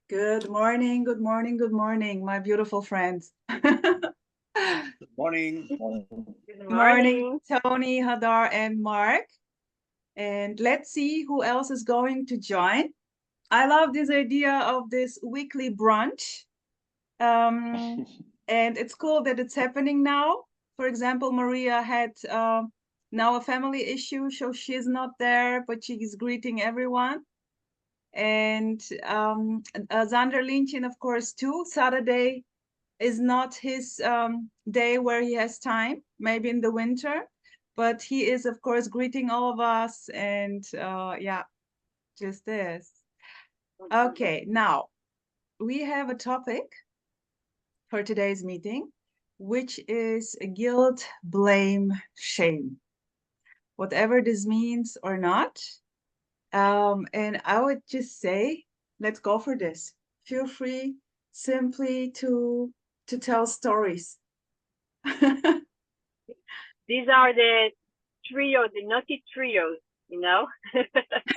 Good morning, good morning, good morning, my beautiful friends. Good Good morning. Good morning, morning. Tony, Hadar, and Mark. And let's see who else is going to join. I love this idea of this weekly brunch. And it's cool that it's happening now. For example, Maria had now a family issue, so she's not there, but she's greeting everyone. And Xander Linchin, of course, too. Saturday is not his day where he has time, maybe in the winter, but he is, of course, greeting all of us. And yeah, just this. Okay, now we have a topic for today's meeting, which is guilt, blame, shame, whatever this means or not. And I would just say, let's go for this. Feel free simply to tell stories. These are the naughty trios, you know?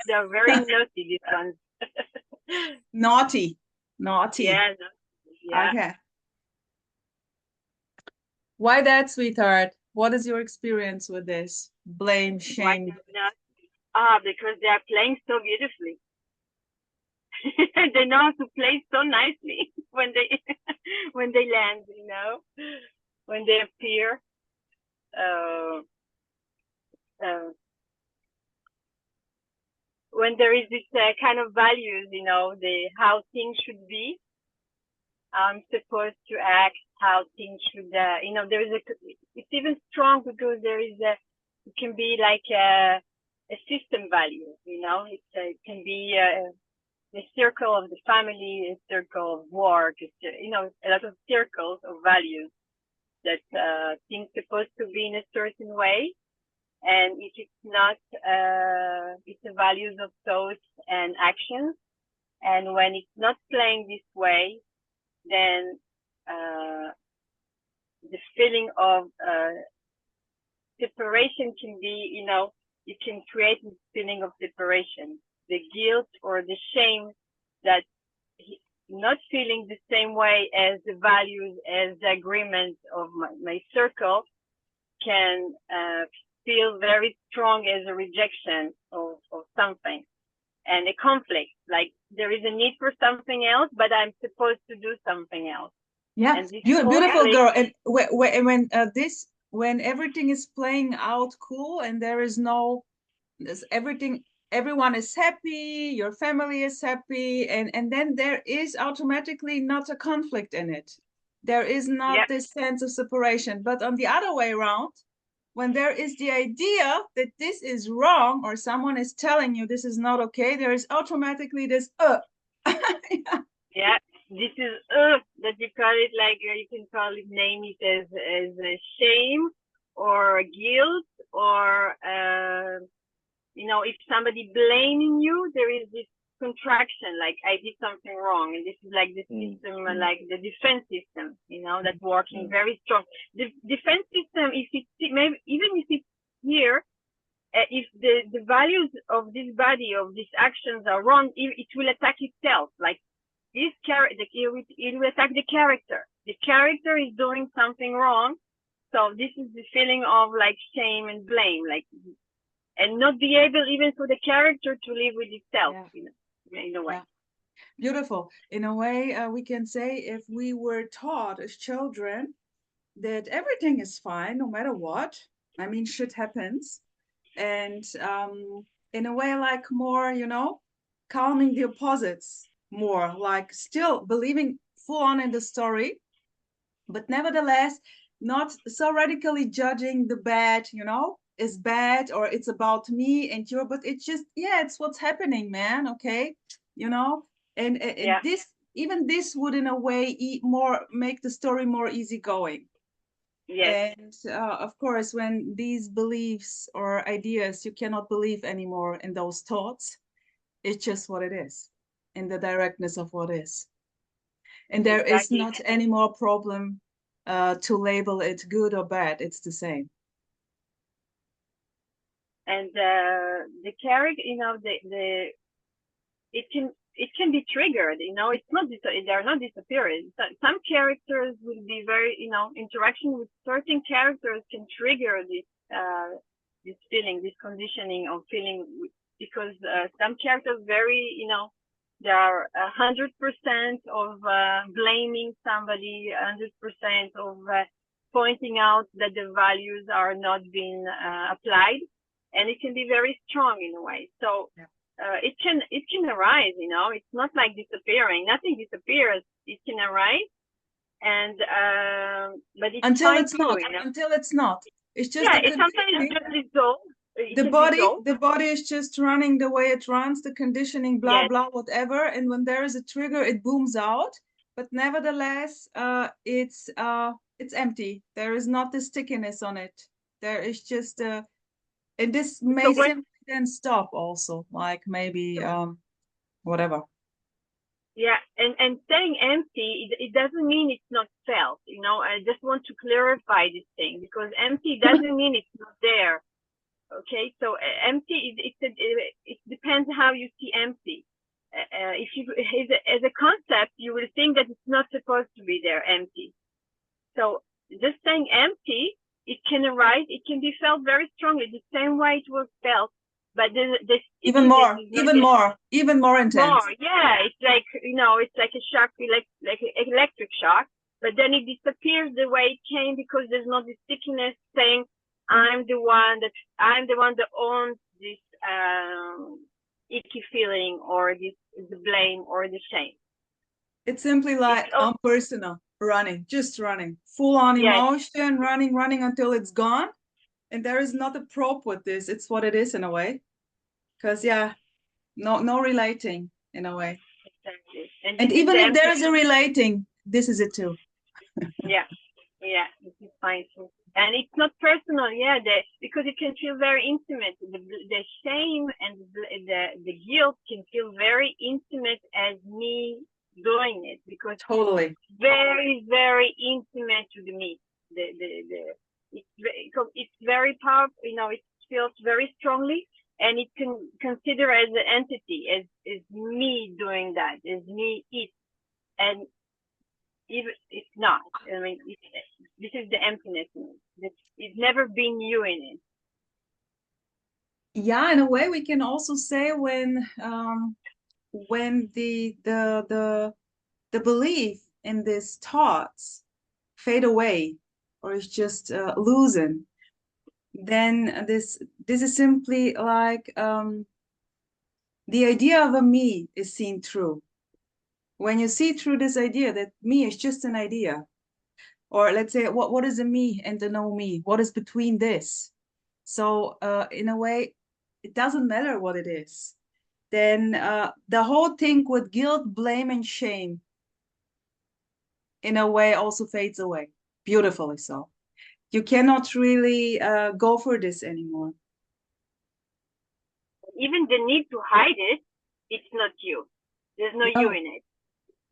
They're very naughty, these ones. Naughty. Naughty. Yeah, yeah. Okay. Why that, sweetheart? What is your experience with this? Blame, Why shame. not? Because they are playing so beautifully. They know how to play so nicely when they when they land, you know, when they appear. Uh, uh, when there is this kind of values, you know, the how things should be. I'm supposed to act how things should, you know, there is it's even strong because it can be like a system value, you know, it can be the circle of the family, a circle of work, you know, a lot of circles of values that things supposed to be in a certain way. And if it's not, it's the values of thoughts and actions. And when it's not playing this way, then the feeling of separation can be, you know, it can create this feeling of separation, the guilt or the shame that not feeling the same way as the values, as the agreement of my circle can feel very strong as a rejection of something and a conflict. Like there is a need for something else, but I'm supposed to do something else. Yeah, And this beautiful conflict, girl. And when everything is playing out cool and there is no everything, everyone is happy, your family is happy, and then there is automatically not a conflict in it. There is not yeah, this sense of separation. But on the other way around, when there is the idea that this is wrong or someone is telling you this is not okay, there is automatically this yeah. yeah, this is that you call it like you can call it name it as a shame or guilt or you know, if somebody blaming you, there is this contraction, like I did something wrong, and this is like the system, like the defense system, you know, that's working very strong. The defense system, if it's maybe even if it's here, if the values of this body of these actions are wrong, it will attack itself. Like this character, it will attack the character. The character is doing something wrong, so this is the feeling of like shame and blame, like and not be able even for the character to live with itself, Yeah. you know, in a way. Yeah. Beautiful. In a way, we can say if we were taught as children that everything is fine no matter what, I mean, shit happens. And in a way, like more, calming the opposites more, like still believing full on in the story, but nevertheless, not so radically judging the bad, is bad or it's about me and you, but it's just, yeah, it's what's happening, man. Okay. You know, and Yeah. this, even this would in a way more make the story more easygoing. Yes. And of course, when these beliefs or ideas, you cannot believe anymore in those thoughts, it's just what it is, in the directness of what is. And there is Exactly. not any more problem to label it good or bad. It's the same. And the character, you know, it can can be triggered. You know, it's not they're not disappearing. Some characters will be very, you know, interaction with certain characters can trigger this feeling, this conditioning of feeling, because some characters very, you know, they are 100% of blaming somebody, 100% of pointing out that the values are not being applied, and it can be very strong in a way. So it can arise, you know, it's not like disappearing. Nothing disappears. It can arise, and but it's until fine it's too, not. you know? Until it's not. It's just It's sometimes just resolved. the body is just running the way it runs, the conditioning, blah blah, whatever. And when there is a trigger, it booms out. But nevertheless, it's empty. There is not the stickiness on it. There is just and this may simply then stop also, like maybe whatever. Yeah, and saying empty, it doesn't mean it's not felt. You know, I just want to clarify this thing, because empty doesn't mean it's not there. Okay, so empty, it depends how you see empty. If you, as a concept, you will think that it's not supposed to be there, empty. So just saying empty, it can arise, it can be felt very strongly, the same way it was felt, but even more intense. More, yeah, it's like, you know, it's like a shock, like an electric shock, but then it disappears the way it came, because there's not the stickiness saying, I'm the one that owns this icky feeling, or the blame or the shame. It's simply like unpersonal, just running, full on emotion, running until it's gone. And there is not a prop with this. It's what it is in a way. Because no relating in a way. Exactly. And even if there is a relating, this is it too. yeah, this is fine too. And it's not personal, because it can feel very intimate. The shame and the guilt can feel very intimate as me doing it, because totally very, very intimate to the me. It's very powerful, you know, it feels very strongly, and it can consider as an entity, as me doing that, as me and even it's not. I mean, this is the emptiness in it. It's never been you in it. Yeah, in a way, we can also say when the belief in these thoughts fade away, or is just loosen, then this is simply like the idea of a me is seen through. When you see through this idea that me is just an idea, or let's say what is a me and a no me, what is between this? So in a way, it doesn't matter what it is. Then the whole thing with guilt, blame, and shame in a way also fades away, beautifully so. You cannot really go for this anymore. Even the need to hide it, it's not you. There's no you in it.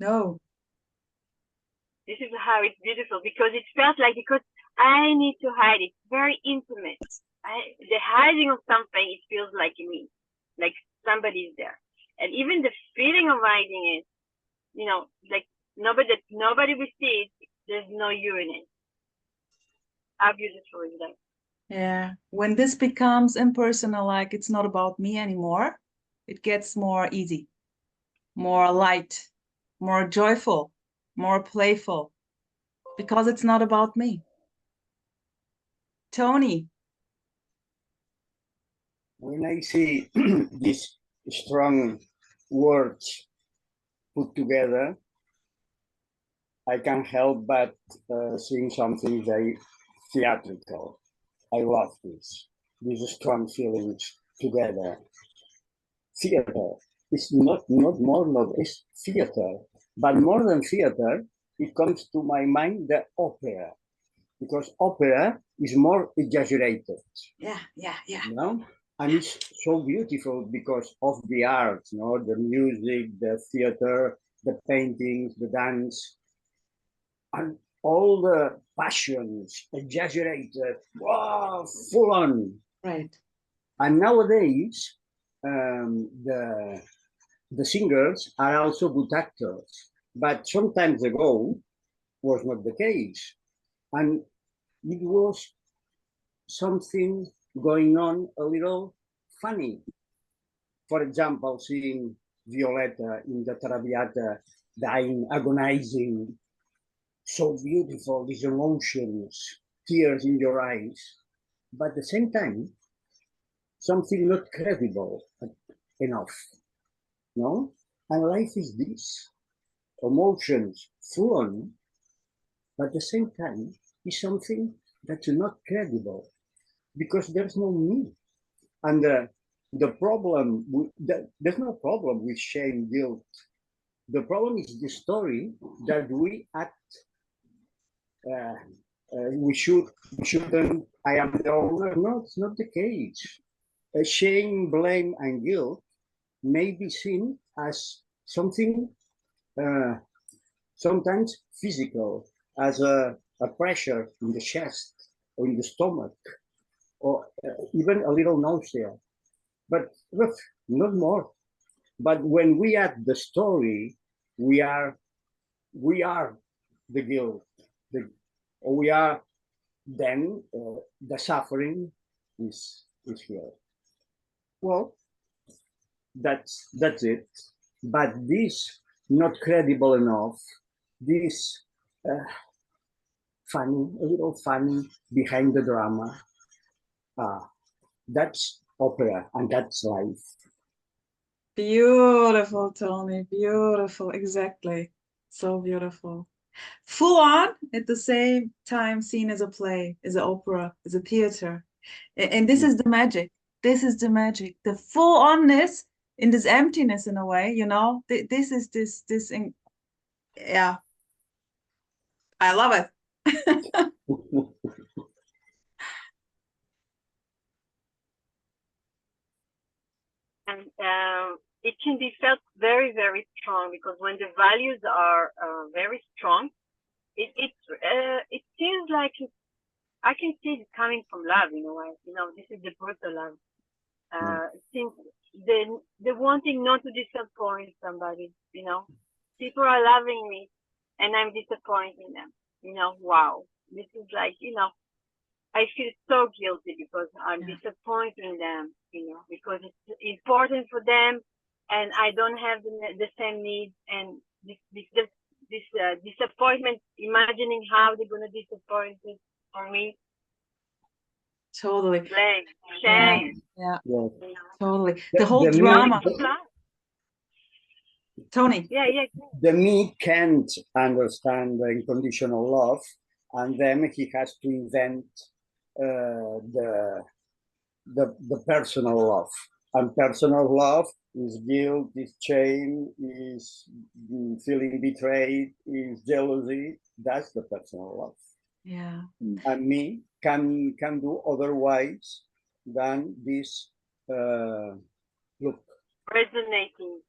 No. This is how it's beautiful, because it felt like, because I need to hide it, very intimate. The hiding of something, it feels like me, like somebody's there. And even the feeling of hiding it, you know, like nobody will see it, there's no you in it. How beautiful is that? Yeah, when this becomes impersonal, like it's not about me anymore, it gets more easy, more light, more joyful, more playful, because it's not about me. Tony. When I see these strong words put together, I can't help but seeing something very theatrical. I love these strong feelings together. Theater is not it's theater, but more than theater, it comes to my mind the opera, because opera is more exaggerated. Yeah. You know? And it's so beautiful because of the art, you know, the music, the theater, the paintings, the dance, and all the passions exaggerated, wow, full on. Right. And nowadays, the the singers are also good actors, but some times ago was not the case. And it was something going on a little funny. For example, seeing Violetta in the Traviata dying, agonizing, so beautiful, these emotions, tears in your eyes, but at the same time, something not credible enough, no? And life is this, emotions full on, but at the same time, is something that's not credible because there's no me. And the problem, there's no problem with shame, guilt. The problem is the story that we act. We shouldn't. I am the owner. No, it's not the case. Shame, blame, and guilt may be seen as something sometimes physical, as a pressure in the chest or in the stomach, or even a little nausea. But look, not more. But when we add the story, we are the guilt, or we are then the suffering is here. Well, that's it. But this not credible enough. This funny, a little funny behind the drama. That's opera and that's life. Beautiful, Tony. Beautiful. Exactly. So beautiful. Full on at the same time seen as a play, as an opera, as a theater. And this is the magic. This is the magic. The full onness in this emptiness in a way, you know. This is this yeah. I love it. And it can be felt very, very strong, because when the values are very strong, it feels like I can see it coming from love in a way. You know, this is the brutal love. Since the wanting not to disappoint somebody, you know, people are loving me and I'm disappointing them. You know, wow, this is like, you know, I feel so guilty because I'm disappointing them, you know, because it's important for them and I don't have the same needs, and this disappointment, imagining how they're going to disappoint it for me. Totally. Blame, shame. Yeah. Yes. Totally. The whole drama. Tony. Yeah. The me can't understand the unconditional love, and then he has to invent the personal love. And personal love is guilt, is shame, is feeling betrayed, is jealousy. That's the personal love. Yeah. And me can do otherwise than this look. Resonating.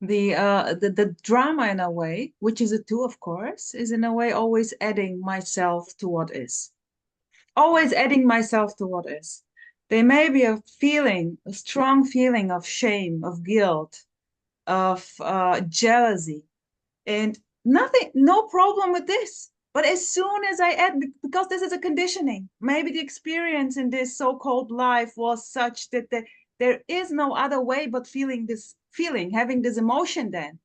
The drama in a way, which is a two, of course, is in a way always adding myself to what is. Always adding myself to what is. There may be a feeling, a strong feeling of shame, of guilt, of jealousy, and nothing, no problem with this. But as soon as I add, because this is a conditioning, maybe the experience in this so-called life was such that there is no other way but feeling this feeling, having this emotion then.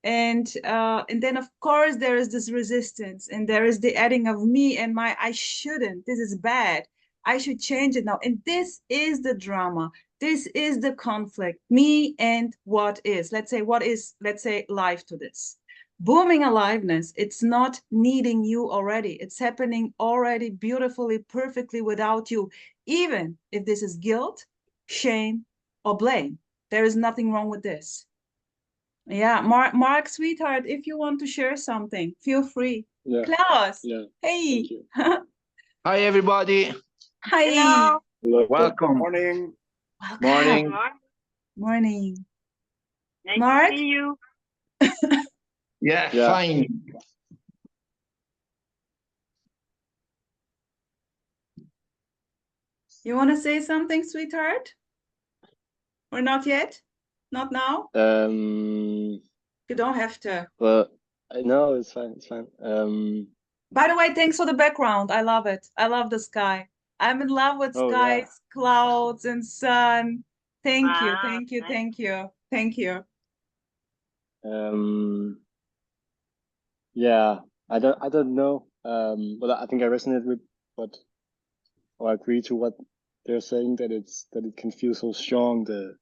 And then of course there is this resistance, and there is the adding of me and my I shouldn't, this is bad, I should change it now. And this is the drama, this is the conflict, me and what is, let's say what is, let's say life to this. Booming aliveness, it's not needing you already, it's happening already beautifully, perfectly without you, even if this is guilt, shame, or blame. There is nothing wrong with this. Yeah, Mark, sweetheart, if you want to share something, feel free. Yeah. Klaus, Yeah. hey. Hi, everybody. Hi. Hello. Welcome. Morning. Welcome. Morning. Morning. Nice Mark? to see you. Yeah, Yeah. fine. You want to say something, sweetheart? Or not yet? Not now? Um, You don't have to. well, I know it's fine. It's fine. By the way, thanks for the background. I love it. I love the sky. I'm in love with Oh skies, yeah. clouds, and sun. Thank you, Wow, thank you, nice. thank you, thank you. Um, yeah. I don't know. But I think I resonate with what, or I agree to what they're saying, that it can feel so strong, the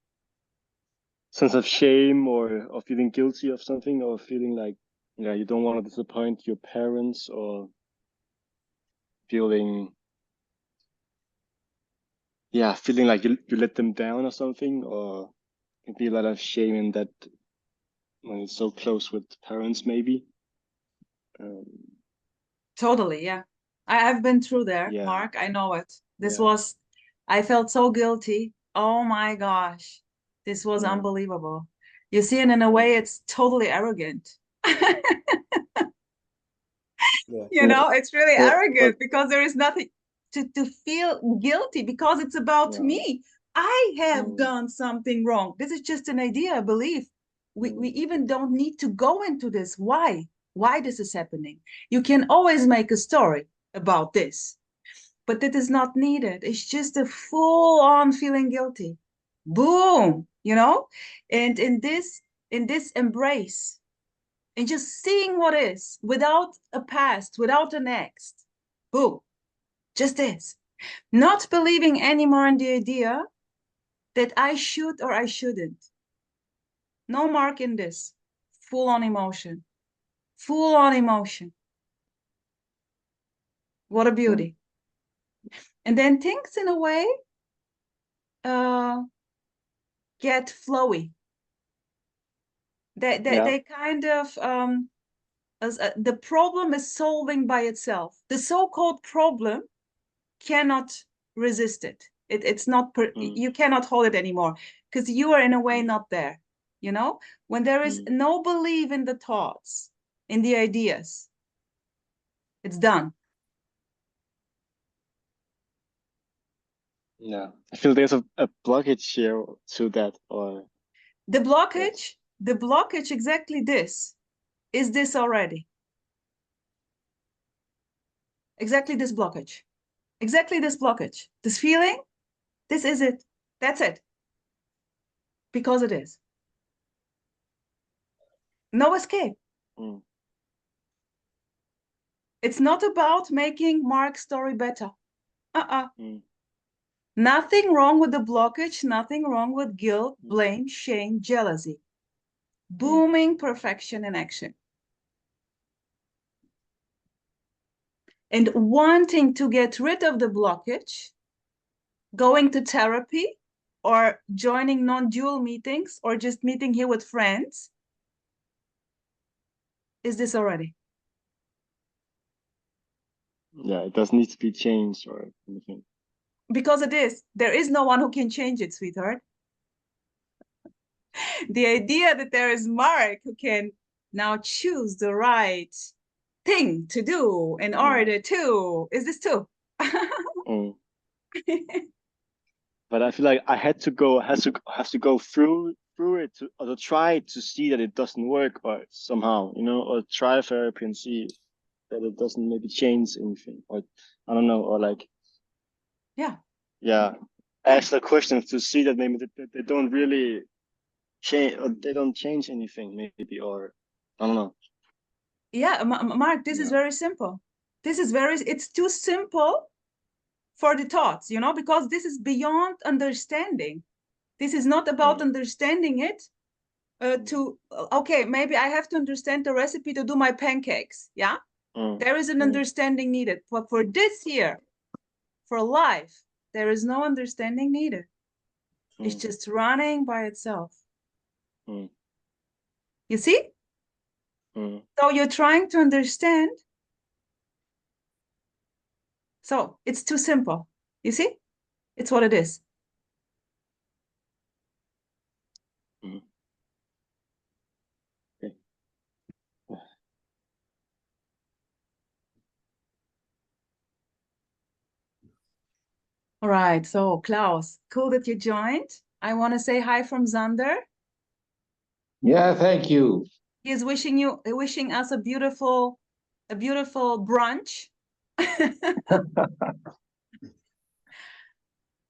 sense of shame or feeling guilty of something, or feeling like, yeah, you don't want to disappoint your parents, or feeling, yeah, feeling like you let them down or something, or can be a lot of shame in that when it's so close with parents, maybe. Um, Totally, yeah. I've been through there, yeah, Mark. I know it. yeah, I felt so guilty. Oh my gosh. This was mm, unbelievable. You see, and in a mm, way, it's totally arrogant. Yeah. You know, it's really but arrogant because there is nothing to feel guilty because it's about yeah, me. I have mm, done something wrong. This is just an idea, a belief. We mm, even don't need to go into this. Why this is happening? You can always make a story about this, but it is not needed. It's just a full-on feeling guilty. Boom, you know? And in this embrace, and just seeing what is without a past, without a next. Boom, just is. Not believing anymore in the idea that I should or I shouldn't. No mark in this. Full on emotion. Full on emotion. What a mm, beauty. And then things in a way uh, get flowy. yeah, They kind of the problem is solving by itself. The so-called problem cannot resist it. It's not mm, you cannot hold it anymore because you are in a way mm, not there. You know, when there is mm, no belief in the thoughts, in the ideas, it's done. yeah. I feel there's a blockage here to that, or The that, blockage, the blockage, exactly this. Is this already? Exactly this blockage. Exactly this blockage. This feeling, this is it. That's it. Because it is. No escape. mm, It's not about making Mark's story better. Uh-uh. mm, Nothing wrong with the blockage, nothing wrong with guilt, mm, blame, shame, jealousy. mm, Booming perfection in action. And wanting to get rid of the blockage, going to therapy or joining non-dual meetings or just meeting here with friends. Is this already? yeah. It doesn't need to be changed or anything. Because it is. There is no one who can change it, sweetheart. The idea that there is Mark who can now choose the right thing to do in Mm, order to, is this too? mm. But I feel like I had to go, has to go through it to, or to try to see that it doesn't work, or somehow, or try therapy and see that it doesn't maybe change anything, or I don't know, or like, Yeah. yeah, Yeah. ask the questions to see that maybe they don't really change, or they don't change anything, maybe, or I don't know. Yeah, Mark, this is Yeah. very simple. It's too simple for the thoughts, because this is beyond understanding. This is not about Mm, understanding it okay, maybe I have to understand the recipe to do my pancakes. Yeah, mm, there is an mm, understanding needed. But for this year, for life, there is no understanding needed. It's mm, just running by itself. mm, You see? mm, So you're trying to understand. So it's too simple. You see? It's what it is. mm. Okay. All right. So Klaus, cool that you joined. I want to say hi from Zander. Yeah, thank you. He is wishing us a beautiful brunch. Say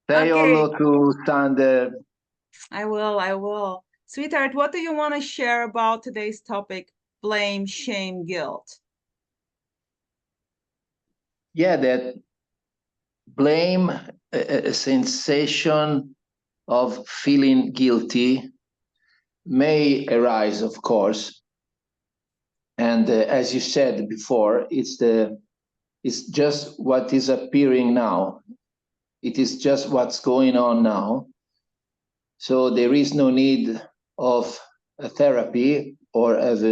Okay. hello to Sander. I will. Sweetheart, what do you want to share about today's topic? Blame, shame, guilt. Yeah, that blame, a sensation of feeling guilty may arise, of course. And as you said before, it's just what is appearing now. It is just what's going on now. So there is no need of a therapy or of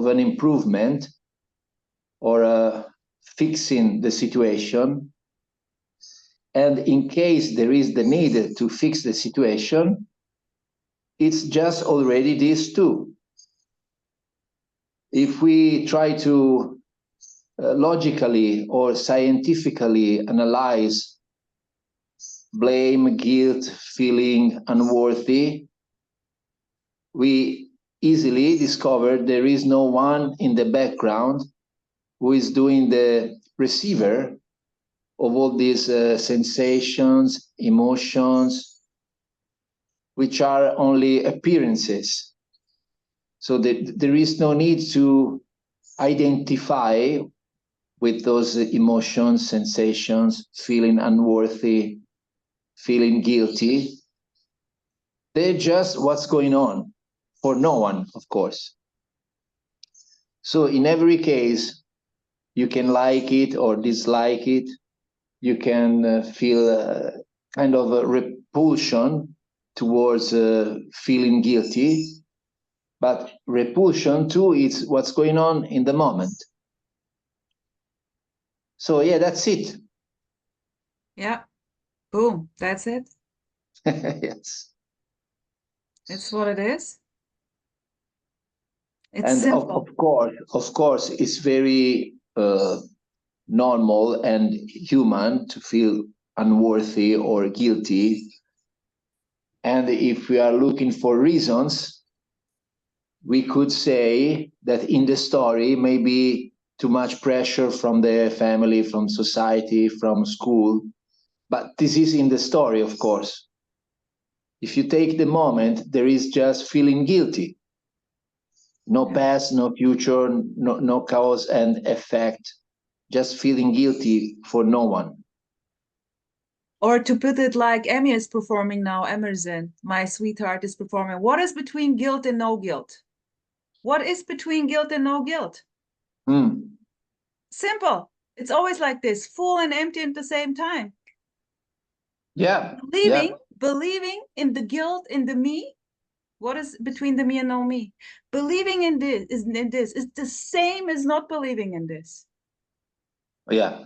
an improvement or fixing the situation. And in case there is the need to fix the situation, it's just already this too. If we try to logically or scientifically analyze blame, guilt, feeling unworthy, we easily discover there is no one in the background who is doing the receiver of all these sensations, emotions, which are only appearances. So there is no need to identify with those emotions, sensations, feeling unworthy, feeling guilty. They're just what's going on for no one, of course. So in every case, you can like it or dislike it. You can feel kind of a repulsion towards feeling guilty. But repulsion too is what's going on in the moment. So yeah, that's it. Yeah. Boom. That's it. Yes. It's what it is. It's And simple. of course, it's very normal and human to feel unworthy or guilty. And if we are looking for reasons, we could say that in the story, maybe too much pressure from the family, from society, from school. But this is in the story, of course. If you take the moment, there is just feeling guilty. No past, no future, no cause and effect. Just feeling guilty for no one. Or to put it like Emmy is performing now, Emerson, my sweetheart, is performing. What is between guilt and no guilt? What is between guilt and no guilt? Simple. It's always like this, full and empty at the same time. Yeah. Believing in the guilt, in the me. What is between the me and no me? Believing in this is the same as not believing in this. Yeah.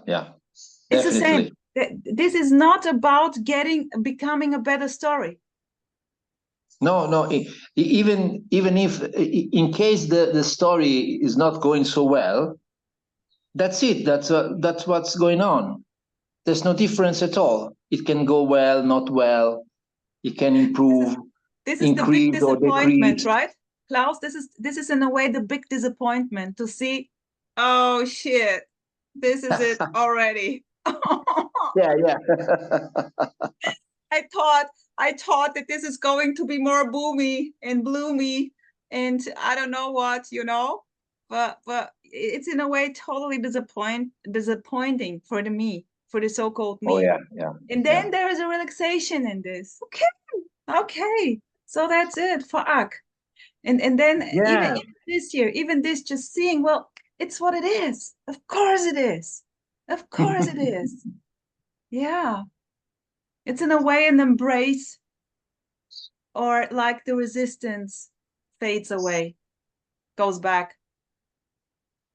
It's Definitely. the same. This is not about becoming a better story. No. Even if, in case the story is not going so well, that's it. That's what's going on. There's no difference at all. It can go well, not well. It can improve, this is the big disappointment, decrease. right, Klaus? This is in a way the big disappointment to see. Oh shit! This is it already. Yeah. I thought that this is going to be more boomy and bloomy and I don't know what, but it's in a way totally disappointing for the so-called me. Oh yeah. And then there is a relaxation in this. Okay. So that's it for Ak. And then even this year, even this just seeing, well, it's what it is. Of course it is. Of course it is. Yeah. It's in a way an embrace, or like the resistance fades away, goes back,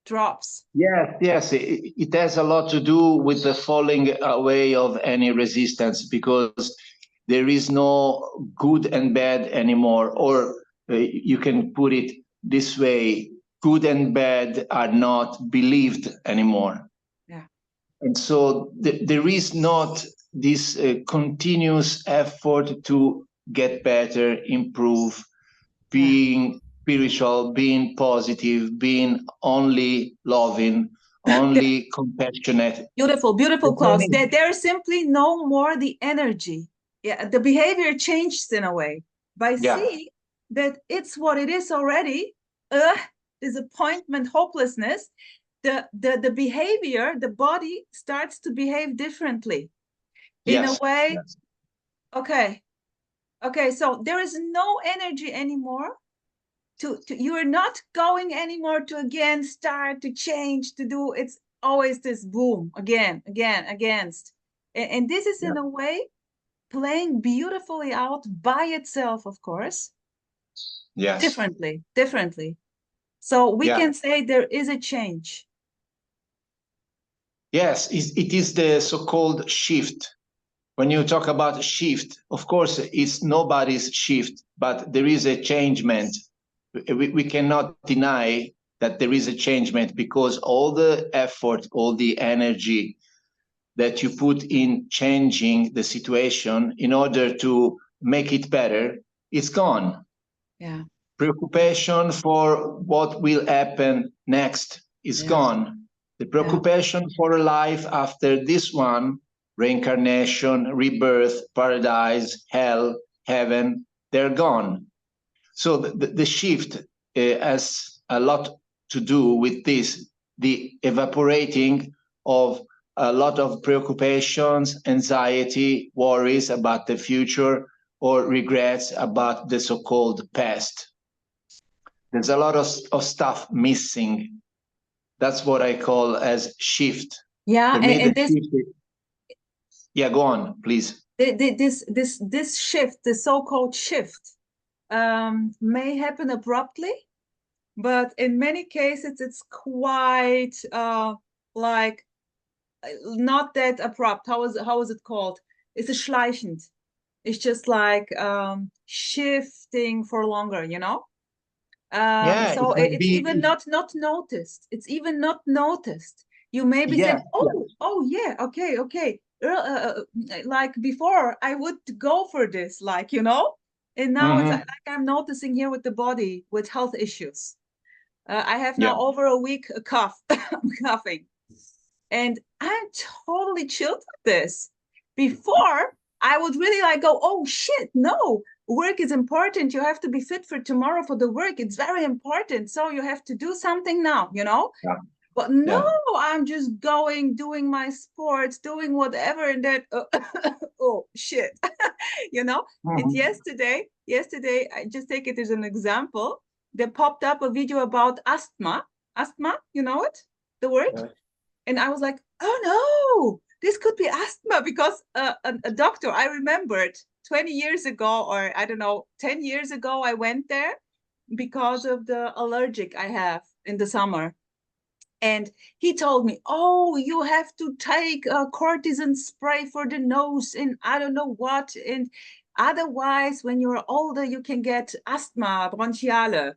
drops. Yes. It has a lot to do with the falling away of any resistance, because there is no good and bad anymore. Or you can put it this way: good and bad are not believed anymore. Yeah. And so there is not this continuous effort to get better, improve, being spiritual, being positive, being only loving, only compassionate. Beautiful, beautiful, That's what I Klaus. mean. There's simply no more the energy. Yeah, the behavior changes in a way by seeing that it's what it is already. Disappointment, hopelessness. The behavior, the body starts to behave differently in a way. Okay, so there is no energy anymore to you are not going anymore to again start to change to do. It's always this boom again against, and this is in a way playing beautifully out by itself, of course. Differently. So we can say there is a change. Yes, it is the so-called shift. When you talk about shift, of course, it's nobody's shift, but there is a changement. We cannot deny that there is a changement, because all the effort, all the energy that you put in changing the situation in order to make it better, it's gone. Yeah. Preoccupation for what will happen next is gone. The preoccupation for life after this one, reincarnation, rebirth, paradise, hell, heaven, they're gone. So the shift has a lot to do with this, the evaporating of a lot of preoccupations, anxiety, worries about the future, or regrets about the so-called past. There's a lot of stuff missing. That's what I call as shift. Yeah, and this. Yeah, go on, please. This shift, the so-called shift, may happen abruptly, but in many cases it's quite like not that abrupt. How is it called? It's a schleichend. It's just like shifting for longer, you know. So it's even not noticed. It's even not noticed. You maybe said, oh yeah, okay. Like before, I would go for this, like, you know, and now it's like I'm noticing here with the body with health issues. I have now over a week a cough. I'm coughing, and I'm totally chilled with this. Before, I would really like go, oh shit, no. Work is important. You have to be fit for tomorrow for the work. It's very important. So you have to do something now, you know? Yeah. But no, I'm just going, doing my sports, doing whatever. And then, oh, shit. You know, it's yesterday, I just take it as an example. There popped up a video about asthma. Asthma, you know it? The word? Yeah. And I was like, oh no, this could be asthma, because a doctor, I remembered 20 years ago, or I don't know, 10 years ago, I went there because of the allergic I have in the summer. And he told me, oh, you have to take a cortisone spray for the nose and I don't know what. And otherwise, when you're older, you can get asthma bronchiale.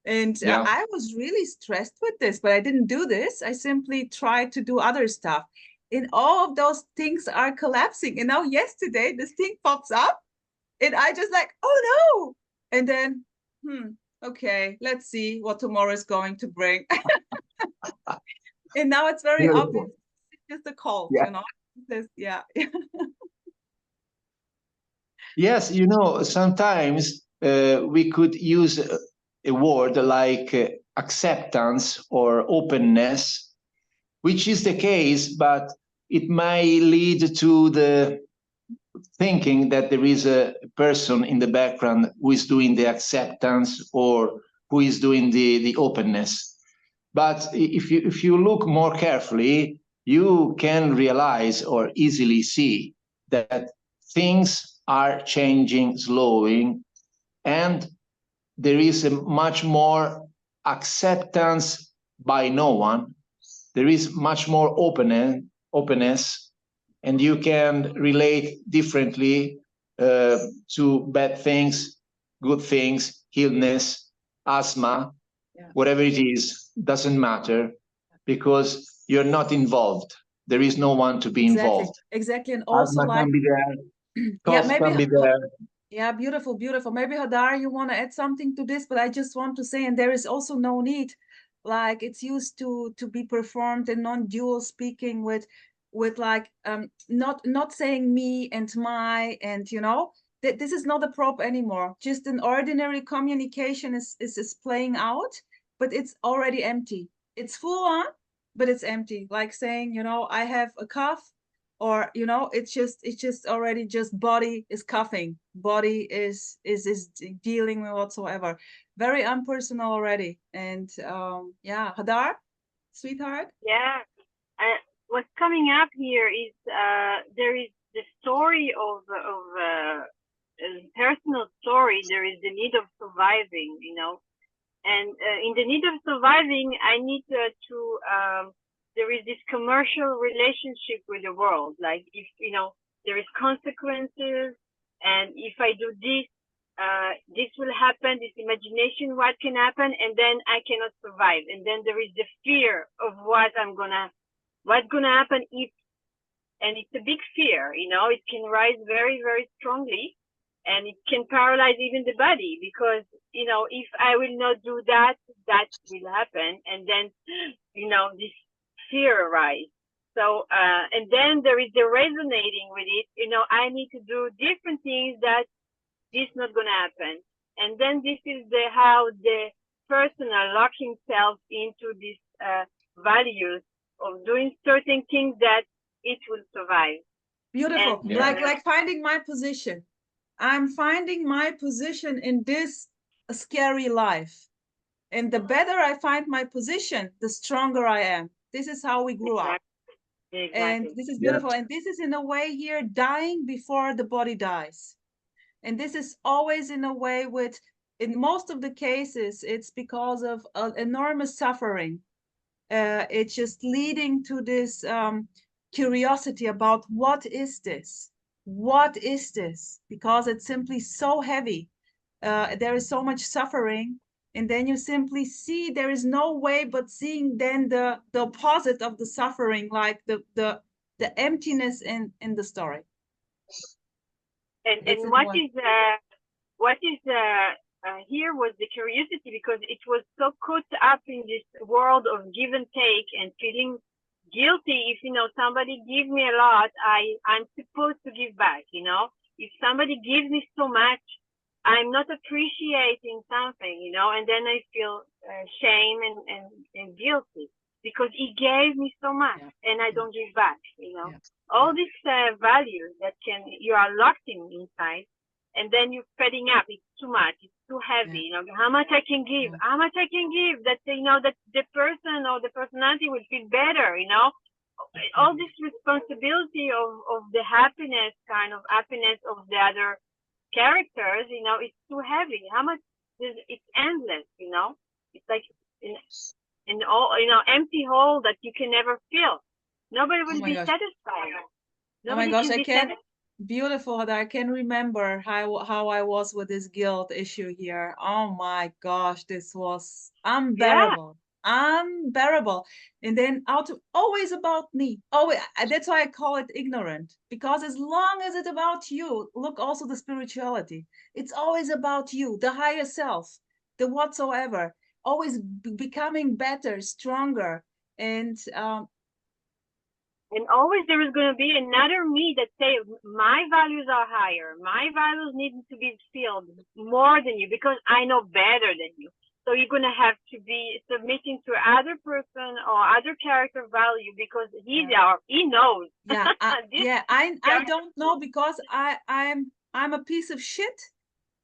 And I was really stressed with this, but I didn't do this. I simply tried to do other stuff. And all of those things are collapsing. And now yesterday, this thing pops up and I just like, oh no. And then, okay, let's see what tomorrow is going to bring. And now it's very obvious. It's just a cold, you know? Yes, you know, sometimes we could use a word like acceptance or openness, which is the case, but it may lead to the thinking that there is a person in the background who is doing the acceptance or who is doing the openness. But if you look more carefully, you can realize or easily see that things are changing, slowing, and there is a much more acceptance by no one. There is much more openness, and you can relate differently to bad things, good things, illness, asthma, whatever it is, doesn't matter, because you're not involved. There is no one to be involved. Exactly, and also asthma like can be there, cough can be there. Yeah, beautiful, beautiful. Maybe Hadar, you want to add something to this, but I just want to say, and there is also no need, like it's used to be performed in non-dual speaking with like not saying me and my, and you know that this is not a prop anymore. Just an ordinary communication is playing out, but it's already empty. It's full on, but it's empty. Like saying, you know, I have a cough, or you know, it's just already just body is coughing, body is dealing with whatsoever, very impersonal already. And yeah, Hadar, sweetheart. Yeah. What's coming up here is there is the story of personal story. There is the need of surviving, you know, and in the need of surviving, I need to there is this commercial relationship with the world. Like if, you know, there is consequences, and if I do this, this will happen, this imagination, what can happen, and then I cannot survive. And then there is the fear of what's gonna happen if, and it's a big fear, you know, it can rise very, very strongly, and it can paralyze even the body, because, you know, if I will not do that, that will happen. And then, you know, this fear arises. So, and then there is the resonating with it, you know, I need to do different things that this not going to happen. And then this is how the person lock himself into these values of doing certain things that it will survive. Beautiful. And, like finding my position. I'm finding my position in this scary life. And the better I find my position, the stronger I am. This is how we grew up. Exactly. And this is beautiful. And this is in a way here dying before the body dies. And this is always in a way with, in most of the cases, it's because of enormous suffering. It's just leading to this curiosity about what is this? What is this? Because it's simply so heavy. There is so much suffering. And then you simply see there is no way but seeing then the opposite of the suffering, like the emptiness in the story. And what is here was the curiosity, because it was so caught up in this world of give and take and feeling guilty. If, you know, somebody gives me a lot, I'm supposed to give back, you know. If somebody gives me so much, I'm not appreciating something, you know, and then I feel shame and guilty because he gave me so much and I don't give back, you know. All these values that you are locked inside, and then you're fetting up. It's too much. It's too heavy. You know, how much I can give, how much I can give, that, you know, that the person or the personality will feel better, you know. All this responsibility of the happiness, kind of happiness of the other characters, you know, it's too heavy. How much it's endless, you know. It's like in all, you know, empty hole that you can never fill. Nobody will be satisfied. Oh my gosh, I can't. Beautiful that I can remember how I was with this guilt issue here. Oh my gosh, this was unbearable. Unbearable. And then always about me. Oh, that's why I call it ignorant, because as long as it's about you, look also the spirituality. It's always about you, the higher self, the whatsoever, always becoming better, stronger. And always there is going to be another me that say, my values are higher. My values need to be filled more than you because I know better than you. So you're going to have to be submitting to other person or other character value because he knows. Yeah, I don't know because I'm a piece of shit.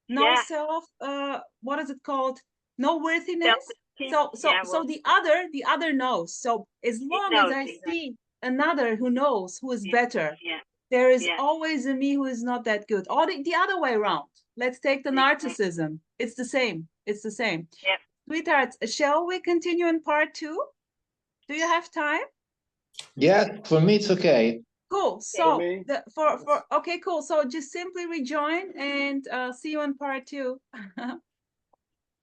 No self. What is it called? No worthiness. So the other knows. So as long as I see another who knows, who is better, there is always a me who is not that good. Or the other way around. Let's take the narcissism. It's the same. It's the same. Yeah. Sweethearts, shall we continue in part 2? Do you have time? Yeah, for me it's okay. Cool. So okay, cool. So just simply rejoin and see you in part 2.